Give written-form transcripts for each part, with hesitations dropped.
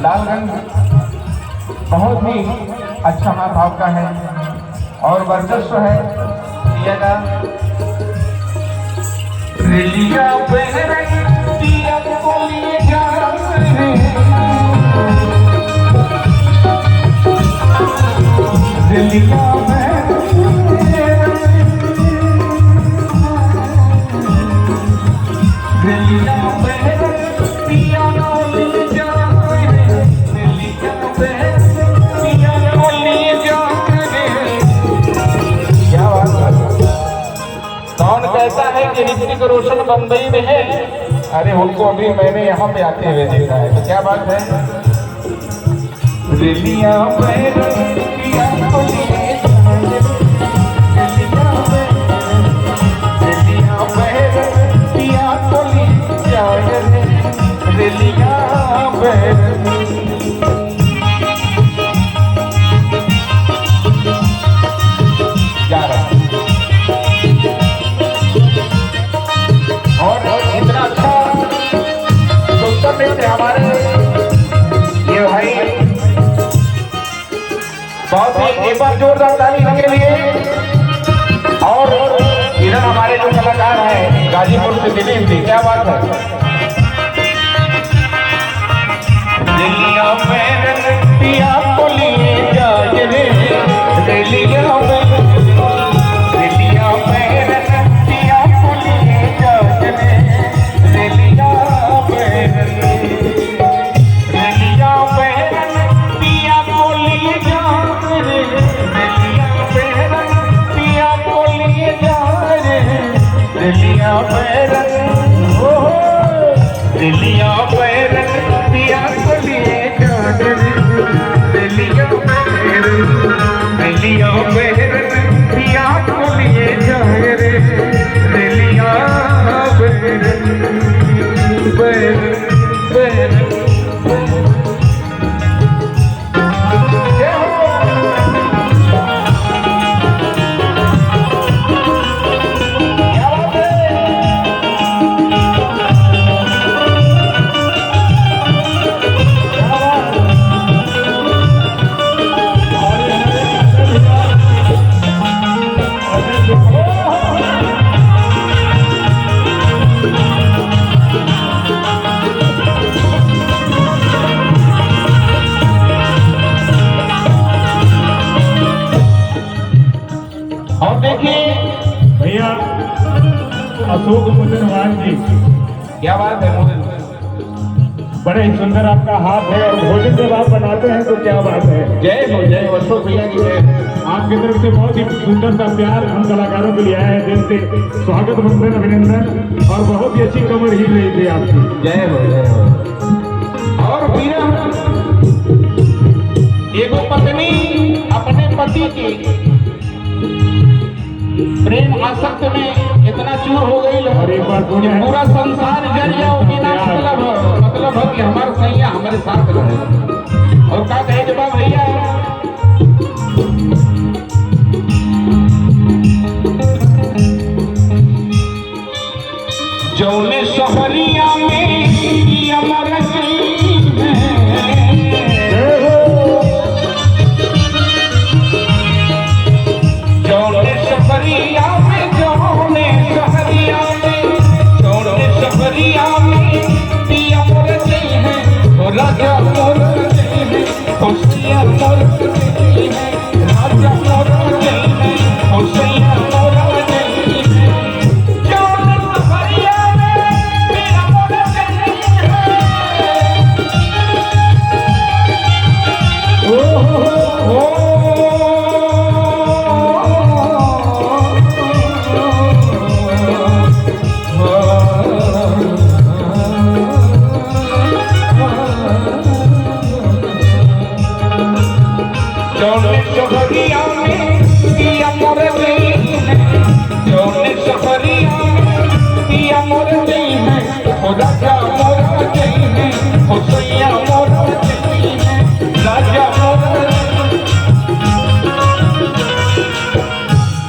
लाल रंग बहुत ही अच्छा हाथ आपका है और वर्चस्व है दिएगा। रेलिया दिया बोलिए जा रेलिया कहता है कि ऋतिक रोशन बम्बई में है। अरे उनको अभी मैंने यहाँ पे आते हुए देखा है, तो क्या बात है। रेलिया हमारे ये भाई बहुत ही एक बार जोरदार ताली के लिए। और इधर हमारे जो कलाकार हैं गाजीपुर से दिलीप जी, क्या बात है। दिलिया में पिया को लिए जाए रे दिलिया में दिलिया में पिया को लिए जाए रे दिलिया में दिलिया पैरन पिया को लिए जान दिलिया पैरन पिया को लिए जान रे दिलिया और देखिए भैया अशोक मुदनवान जी, क्या बात है। मोदन बड़े ही सुंदर आपका हाथ है और भोजन जब आप बनाते हैं तो क्या बात है। जय हो अशोक भैया की जय। आपकी तरफ से बहुत ही सुंदर सा प्यार हम कलाकारों के लिए आया है। दिल से स्वागत वंदन अभिनंदन और बहुत ही अच्छी कमर हिल रही थी आपकी। जय हो। और वीरा एगो पत्नी अपने पति की प्रेम आसक्त में इतना चूर हो गई और एक बार पूरा संसार जल जाओ बिना मतलब है कि हमारा सैया हमारे साथ रहे। और क्या कहे जब भैया जौने शहरिया में अमर जौने शहरिया में राजा मोर है होशिया मोर है राजा मोर है होशिया मोर है जौन हरिया में मेरा मोर है ओ शहरिया में पिया मोर गई है जौने शहरिया में पिया मोर गई है ओ राजा मोर गई है ओ सैया मोर गई है राजा मोर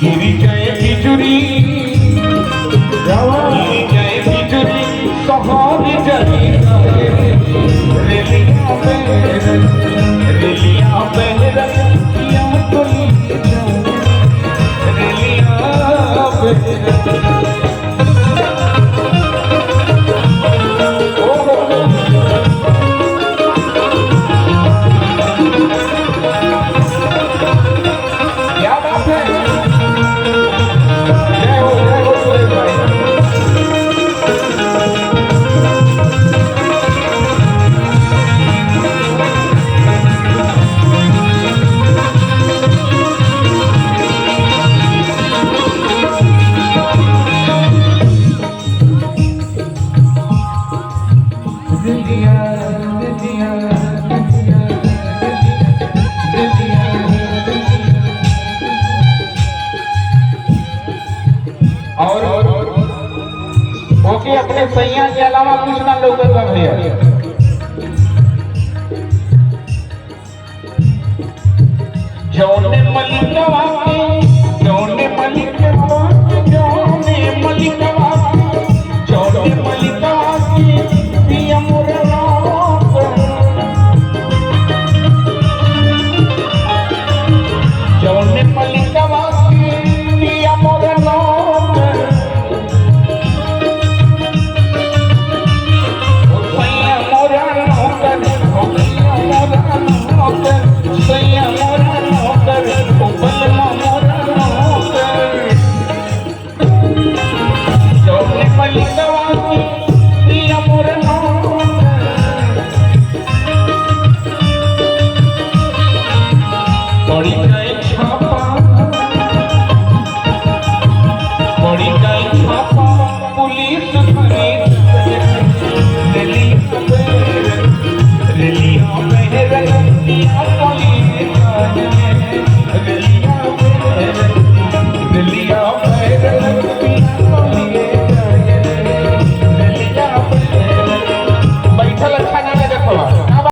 गिरी जाए बिजुरी गिरी जाए बिजुरी सहार जली रेलिया में दुनिया के अलावा कुछ ना लौकत बा भैया। जौने मलिकवा